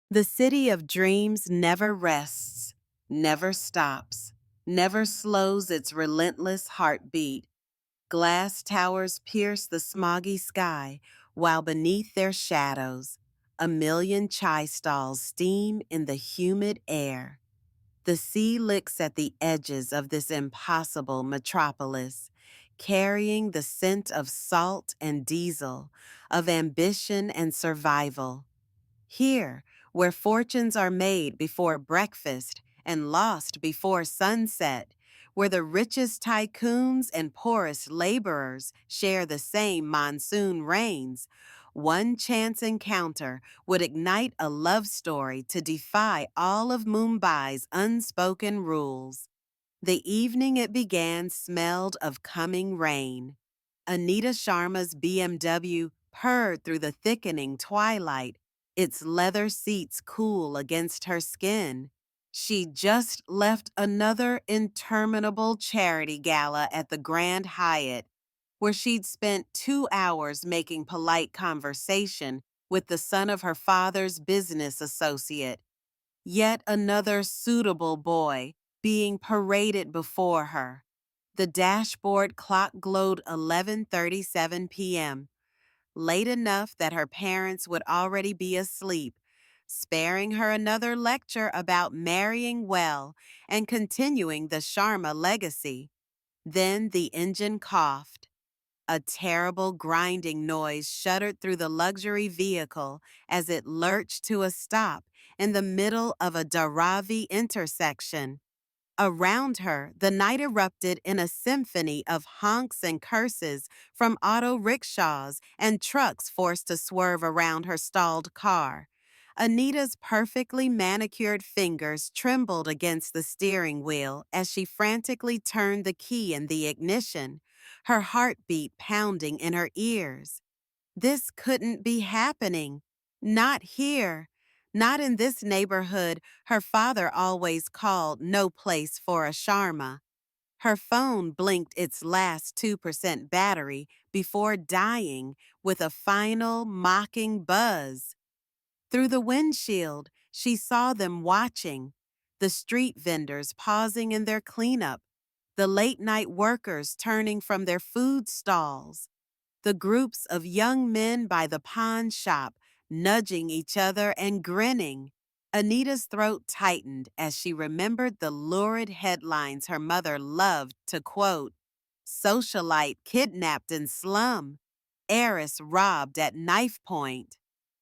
The city of dreams never rests, never stops, never slows its relentless heartbeat. Glass towers pierce the smoggy sky, while beneath their shadows, a million chai stalls steam in the humid air. The sea licks at the edges of this impossible metropolis, carrying the scent of salt and diesel, of ambition and survival. Here, where fortunes are made before breakfast and lost before sunset, where the richest tycoons and poorest laborers share the same monsoon rains, one chance encounter would ignite a love story to defy all of Mumbai's unspoken rules. The evening it began smelled of coming rain. Anita Sharma's BMW purred through the thickening twilight, its leather seats cool against her skin. She'd just left another interminable charity gala at the Grand Hyatt, where she'd spent 2 hours making polite conversation with the son of her father's business associate. Yet another suitable boy being paraded before her. The dashboard clock glowed 11:37 p.m., late enough that her parents would already be asleep, sparing her another lecture about marrying well and continuing the Sharma legacy. Then the engine coughed. A terrible grinding noise shuddered through the luxury vehicle as it lurched to a stop in the middle of a Dharavi intersection. Around her, the night erupted in a symphony of honks and curses from auto rickshaws and trucks forced to swerve around her stalled car. Anita's perfectly manicured fingers trembled against the steering wheel as she frantically turned the key in the ignition, her heartbeat pounding in her ears. This couldn't be happening. Not here. Not in this neighborhood her father always called no place for a Sharma. Her phone blinked its last 2% battery before dying with a final mocking buzz. Through the windshield, she saw them watching, the street vendors pausing in their cleanup, the late-night workers turning from their food stalls, the groups of young men by the pawn shop nudging each other and grinning. Anita's throat tightened as she remembered the lurid headlines her mother loved to quote: socialite kidnapped in slum, heiress robbed at knife point.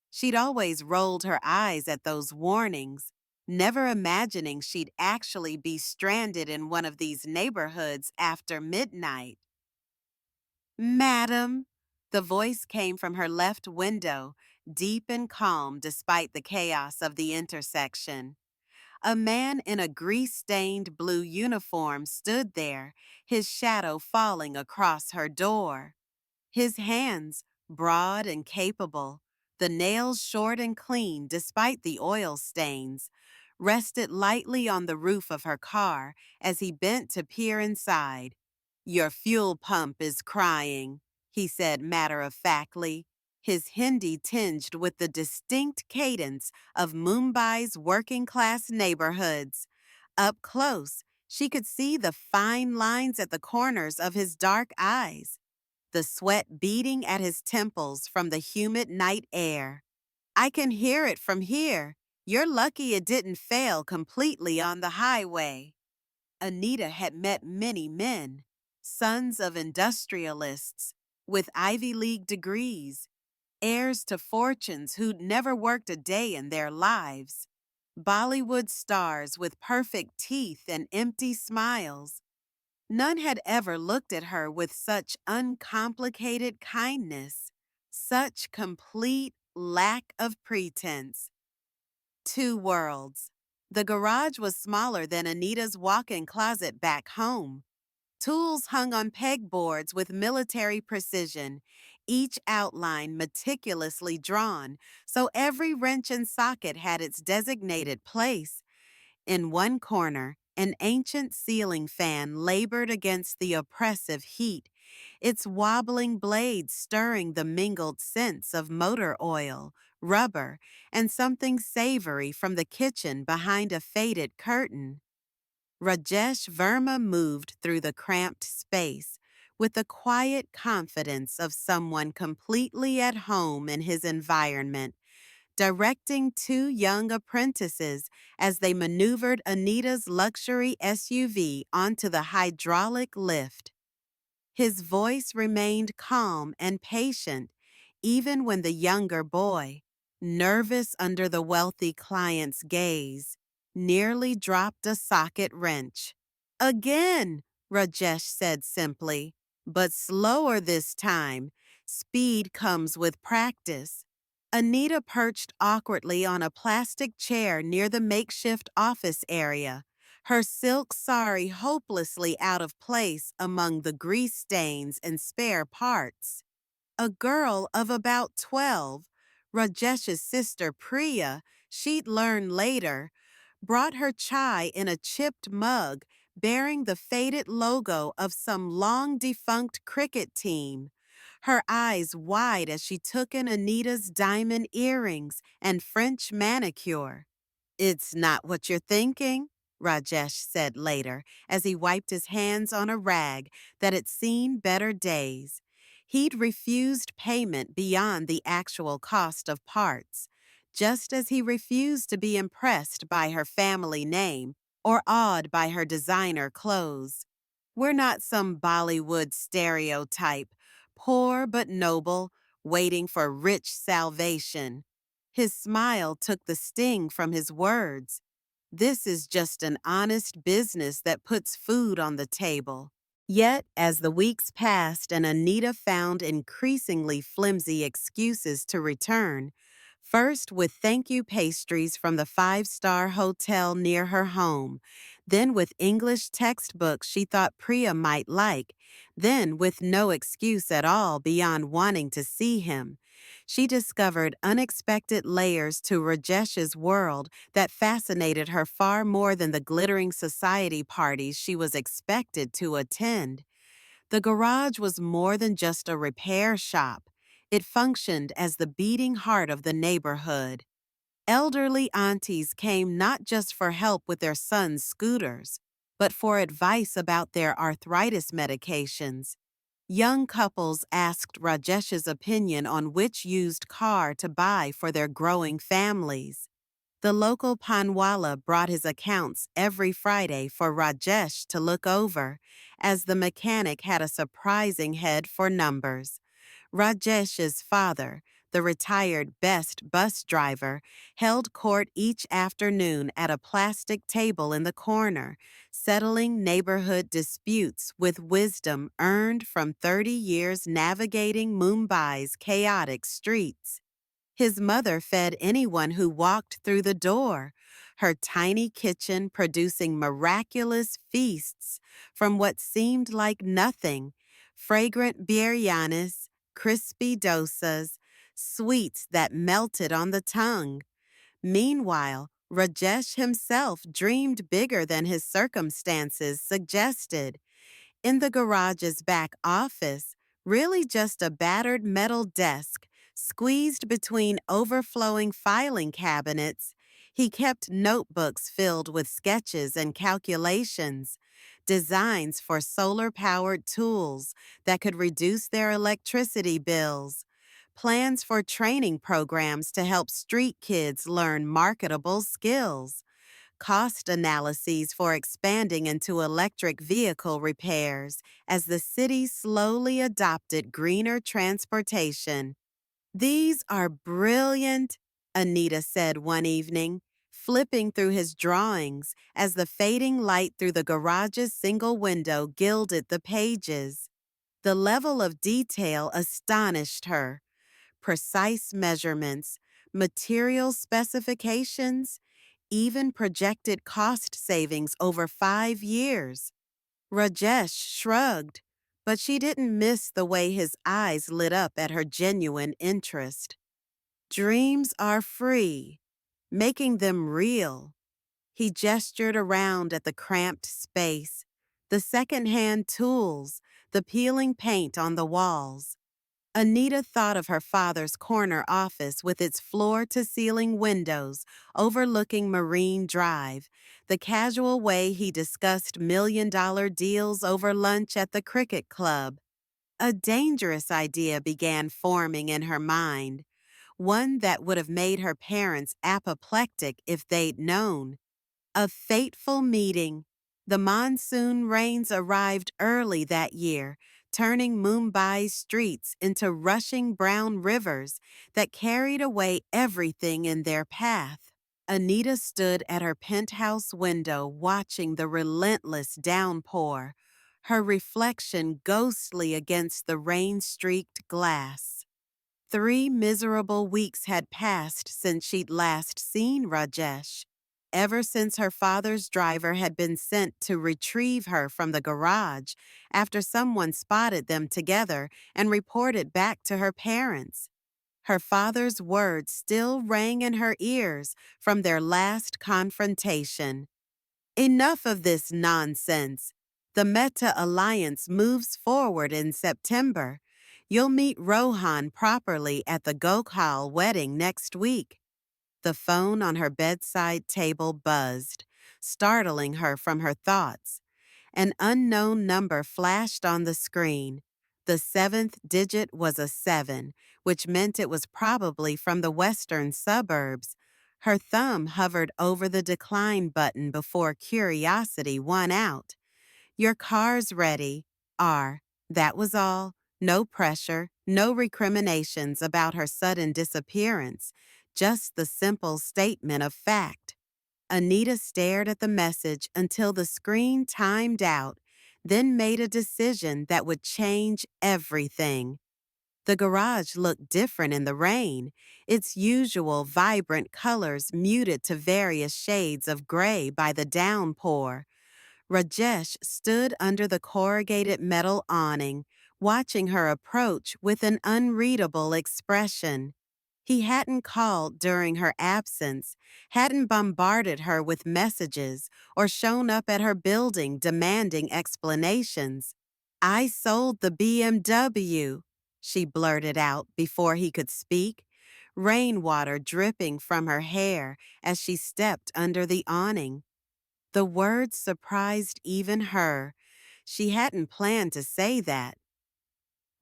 She'd always rolled her eyes at those warnings, never imagining she'd actually be stranded in one of these neighborhoods after midnight. Madam, the voice came from her left window, deep and calm despite the chaos of the intersection. A man in a grease-stained blue uniform stood there, his shadow falling across her door. His hands, broad and capable, the nails short and clean despite the oil stains, rested lightly on the roof of her car as he bent to peer inside. Your fuel pump is crying, he said matter-of-factly, his Hindi tinged with the distinct cadence of Mumbai's working-class neighborhoods. Up close, she could see the fine lines at the corners of his dark eyes, the sweat beading at his temples from the humid night air. I can hear it from here. You're lucky it didn't fail completely on the highway. Anita had met many men, sons of industrialists, with Ivy League degrees, heirs to fortunes who'd never worked a day in their lives, Bollywood stars with perfect teeth and empty smiles. None had ever looked at her with such uncomplicated kindness, such complete lack of pretense. Two worlds. The garage was smaller than Anita's walk-in closet back home. Tools hung on pegboards with military precision, each outline meticulously drawn, so every wrench and socket had its designated place. In one corner, an ancient ceiling fan labored against the oppressive heat, its wobbling blades stirring the mingled scents of motor oil, rubber, and something savory from the kitchen behind a faded curtain. Rajesh Verma moved through the cramped space with the quiet confidence of someone completely at home in his environment, directing two young apprentices as they maneuvered Anita's luxury SUV onto the hydraulic lift. His voice remained calm and patient, even when the younger boy, nervous under the wealthy client's gaze, nearly dropped a socket wrench. Again, Rajesh said simply, but slower this time. Speed comes with practice. Anita perched awkwardly on a plastic chair near the makeshift office area, her silk sari hopelessly out of place among the grease stains and spare parts. A girl of about 12, Rajesh's sister Priya, she'd learn later, brought her chai in a chipped mug bearing the faded logo of some long-defunct cricket team, her eyes wide as she took in Anita's diamond earrings and French manicure. "It's not what you're thinking," Rajesh said later as he wiped his hands on a rag that had seen better days. He'd refused payment beyond the actual cost of parts, just as he refused to be impressed by her family name or awed by her designer clothes. "We're not some Bollywood stereotype, poor but noble, waiting for rich salvation." His smile took the sting from his words. "This is just an honest business that puts food on the table." Yet, as the weeks passed and Anita found increasingly flimsy excuses to return, first with thank you pastries from the five-star hotel near her home, then with English textbooks she thought Priya might like, then with no excuse at all beyond wanting to see him, she discovered unexpected layers to Rajesh's world that fascinated her far more than the glittering society parties she was expected to attend. The garage was more than just a repair shop. It functioned as the beating heart of the neighborhood. Elderly aunties came not just for help with their sons' scooters, but for advice about their arthritis medications. Young couples asked Rajesh's opinion on which used car to buy for their growing families. The local panwala brought his accounts every Friday for Rajesh to look over, as the mechanic had a surprising head for numbers. Rajesh's father, the retired best bus driver, held court each afternoon at a plastic table in the corner, settling neighborhood disputes with wisdom earned from 30 years navigating Mumbai's chaotic streets. His mother fed anyone who walked through the door, her tiny kitchen producing miraculous feasts from what seemed like nothing: fragrant biryanis, crispy dosas, sweets that melted on the tongue. Meanwhile, Rajesh himself dreamed bigger than his circumstances suggested. In the garage's back office, really just a battered metal desk, squeezed between overflowing filing cabinets, he kept notebooks filled with sketches and calculations, designs for solar-powered tools that could reduce their electricity bills, plans for training programs to help street kids learn marketable skills, cost analyses for expanding into electric vehicle repairs as the city slowly adopted greener transportation. "These are brilliant," Anita said one evening, flipping through his drawings as the fading light through the garage's single window gilded the pages. The level of detail astonished her: precise measurements, material specifications, even projected cost savings over 5 years. Rajesh shrugged, but she didn't miss the way his eyes lit up at her genuine interest. "Dreams are free, making them real." He gestured around at the cramped space, the second-hand tools, the peeling paint on the walls. Anita thought of her father's corner office with its floor-to-ceiling windows overlooking Marine Drive, the casual way he discussed million-dollar deals over lunch at the cricket club. A dangerous idea began forming in her mind, one that would have made her parents apoplectic if they'd known. A fateful meeting. The monsoon rains arrived early that year, turning Mumbai's streets into rushing brown rivers that carried away everything in their path. Anita stood at her penthouse window watching the relentless downpour, her reflection ghostly against the rain-streaked glass. 3 miserable weeks had passed since she'd last seen Rajesh, ever since her father's driver had been sent to retrieve her from the garage after someone spotted them together and reported back to her parents. Her father's words still rang in her ears from their last confrontation. Enough of this nonsense. The Meta Alliance moves forward in September. You'll meet Rohan properly at the Gokhal wedding next week. The phone on her bedside table buzzed, startling her from her thoughts. An unknown number flashed on the screen. The seventh digit was a 7, which meant it was probably from the western suburbs. Her thumb hovered over the decline button before curiosity won out. Your car's ready. R. That was all. No pressure, no recriminations about her sudden disappearance, just the simple statement of fact. Anita stared at the message until the screen timed out, then made a decision that would change everything. The garage looked different in the rain, its usual vibrant colors muted to various shades of gray by the downpour. Rajesh stood under the corrugated metal awning, watching her approach with an unreadable expression. He hadn't called during her absence, hadn't bombarded her with messages, or shown up at her building demanding explanations. "I sold the BMW," she blurted out before he could speak, rainwater dripping from her hair as she stepped under the awning. The words surprised even her. She hadn't planned to say that.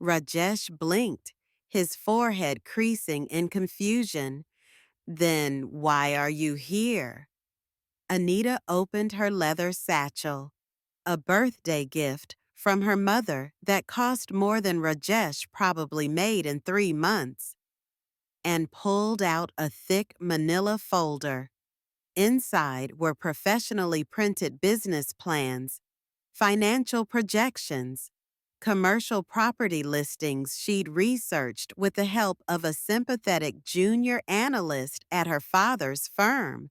Rajesh blinked, his forehead creasing in confusion. "Then why are you here?" Anita opened her leather satchel, a birthday gift from her mother that cost more than Rajesh probably made in 3 months, and pulled out a thick manila folder. Inside were professionally printed business plans, financial projections, commercial property listings she'd researched with the help of a sympathetic junior analyst at her father's firm.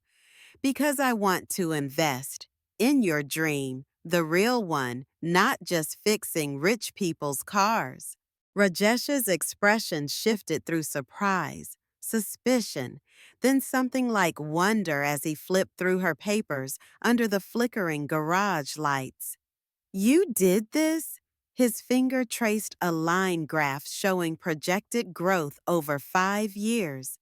"Because I want to invest in your dream, the real one, not just fixing rich people's cars." Rajesh's expression shifted through surprise, suspicion, then something like wonder as he flipped through her papers under the flickering garage lights. "You did this?" His finger traced a line graph showing projected growth over 5 years.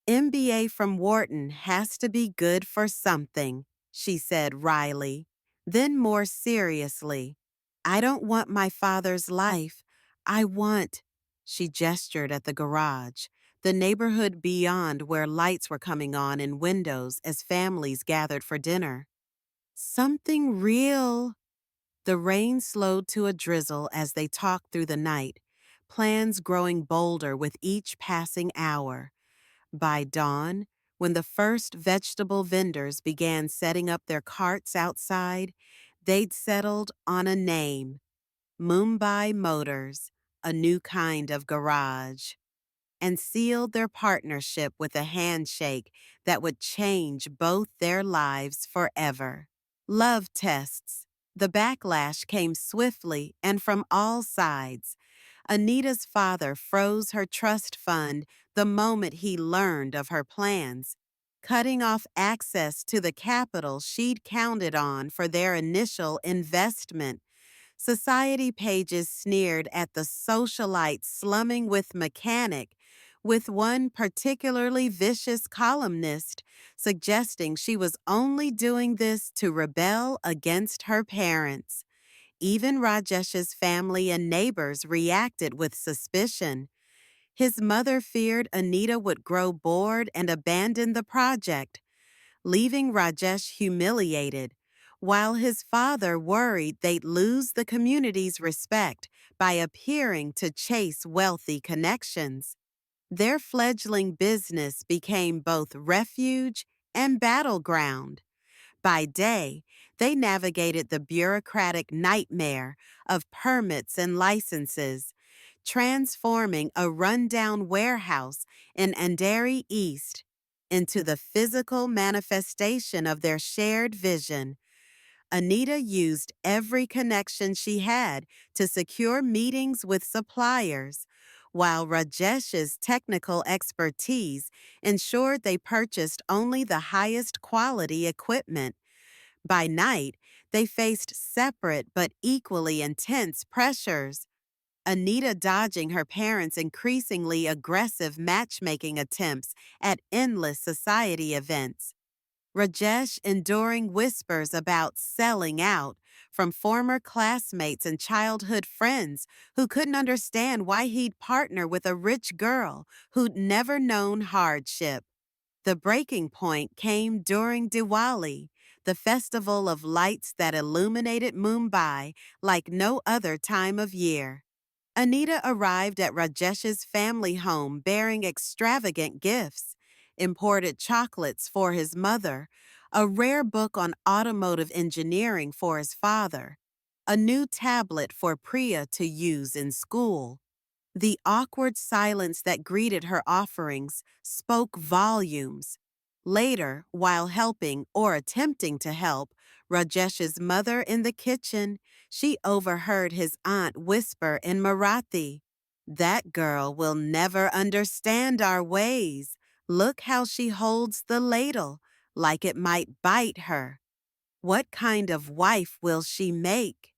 "MBA from Wharton has to be good for something," she said wryly. Then more seriously, "I don't want my father's life. I want—" She gestured at the garage, the neighborhood beyond where lights were coming on in windows as families gathered for dinner. "Something real." The rain slowed to a drizzle as they talked through the night, plans growing bolder with each passing hour. By dawn, when the first vegetable vendors began setting up their carts outside, they'd settled on a name: Mumbai Motors, a new kind of garage, and sealed their partnership with a handshake that would change both their lives forever. Love tests. The backlash came swiftly and from all sides. Anita's father froze her trust fund the moment he learned of her plans, cutting off access to the capital she'd counted on for their initial investment. Society pages sneered at the socialite slumming with mechanic, with one particularly vicious columnist suggesting she was only doing this to rebel against her parents. Even Rajesh's family and neighbors reacted with suspicion. His mother feared Anita would grow bored and abandon the project, leaving Rajesh humiliated, while his father worried they'd lose the community's respect by appearing to chase wealthy connections. Their fledgling business became both refuge and battleground. By day, they navigated the bureaucratic nightmare of permits and licenses, transforming a rundown warehouse in Andheri East into the physical manifestation of their shared vision. Anita used every connection she had to secure meetings with suppliers, while Rajesh's technical expertise ensured they purchased only the highest quality equipment. By night, they faced separate but equally intense pressures. Anita dodging her parents' increasingly aggressive matchmaking attempts at endless society events. Rajesh enduring whispers about selling out from former classmates and childhood friends who couldn't understand why he'd partner with a rich girl who'd never known hardship. The breaking point came during Diwali, the festival of lights that illuminated Mumbai like no other time of year. Anita arrived at Rajesh's family home bearing extravagant gifts, imported chocolates for his mother, a rare book on automotive engineering for his father, a new tablet for Priya to use in school. The awkward silence that greeted her offerings spoke volumes. Later, while helping or attempting to help Rajesh's mother in the kitchen, she overheard his aunt whisper in Marathi, "That girl will never understand our ways. Look how she holds the ladle, like it might bite her. What kind of wife will she make?"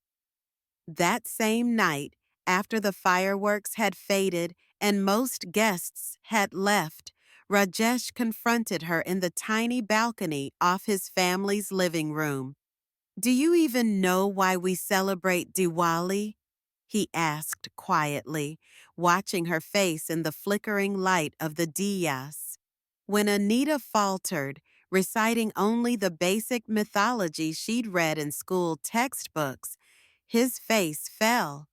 That same night, after the fireworks had faded and most guests had left, Rajesh confronted her in the tiny balcony off his family's living room. "Do you even know why we celebrate Diwali?" he asked quietly, watching her face in the flickering light of the diyas. When Anita faltered, reciting only the basic mythology she'd read in school textbooks, his face fell.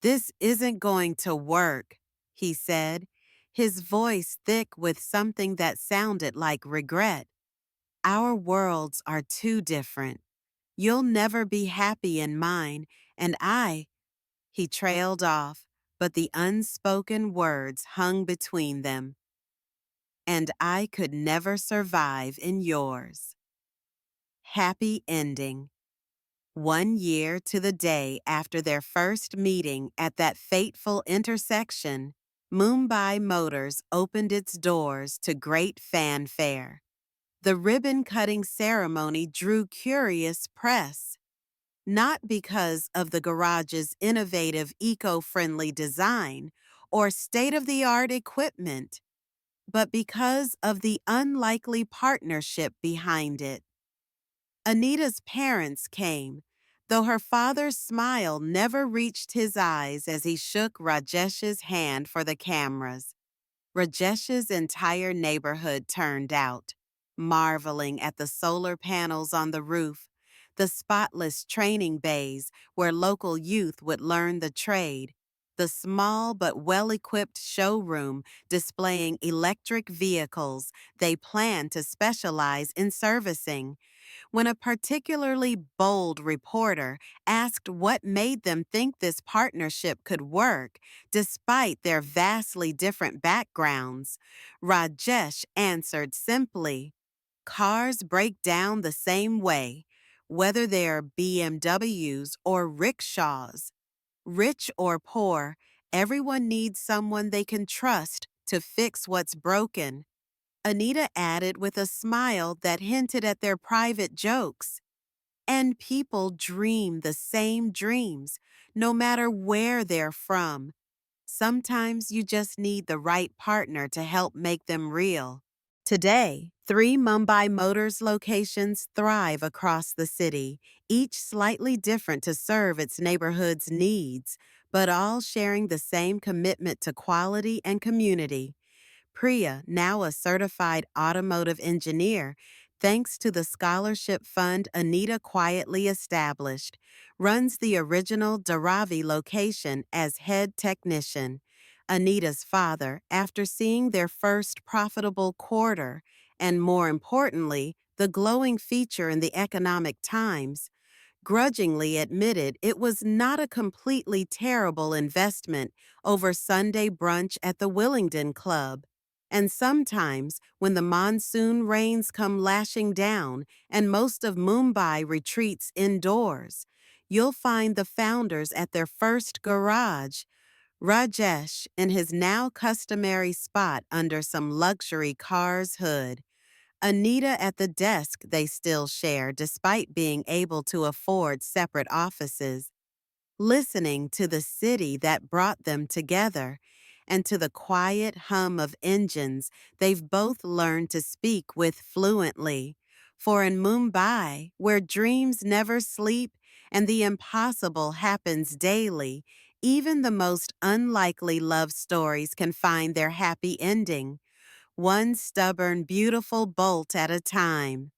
"This isn't going to work," he said, his voice thick with something that sounded like regret. "Our worlds are too different. You'll never be happy in mine, and he trailed off, but the unspoken words hung between them. "And I could never survive in yours." Happy ending. 1 year to the day after their first meeting at that fateful intersection, Mumbai Motors opened its doors to great fanfare. The ribbon-cutting ceremony drew curious press, not because of the garage's innovative eco-friendly design or state-of-the-art equipment, but because of the unlikely partnership behind it. Anita's parents came, though her father's smile never reached his eyes as he shook Rajesh's hand for the cameras. Rajesh's entire neighborhood turned out, marveling at the solar panels on the roof, the spotless training bays where local youth would learn the trade, the small but well-equipped showroom displaying electric vehicles they planned to specialize in servicing. When a particularly bold reporter asked what made them think this partnership could work, despite their vastly different backgrounds, Rajesh answered simply, "Cars break down the same way, whether they're BMWs or rickshaws. Rich or poor, everyone needs someone they can trust to fix what's broken." Anita added with a smile that hinted at their private jokes, And people dream the same dreams, no matter where they're from. Sometimes you just need the right partner to help make them real. Today, 3 Mumbai Motors locations thrive across the city, each slightly different to serve its neighborhood's needs, but all sharing the same commitment to quality and community. Priya, now a certified automotive engineer, thanks to the scholarship fund Anita quietly established, runs the original Dharavi location as head technician. Anita's father, after seeing their first profitable quarter, and more importantly, the glowing feature in the Economic Times, grudgingly admitted it was not a completely terrible investment over Sunday brunch at the Willingdon Club. And sometimes, when the monsoon rains come lashing down and most of Mumbai retreats indoors, you'll find the founders at their first garage, Rajesh in his now customary spot under some luxury car's hood. Anita at the desk they still share despite being able to afford separate offices, listening to the city that brought them together and to the quiet hum of engines they've both learned to speak with fluently. For in Mumbai, where dreams never sleep and the impossible happens daily, even the most unlikely love stories can find their happy ending, one stubborn, beautiful bolt at a time.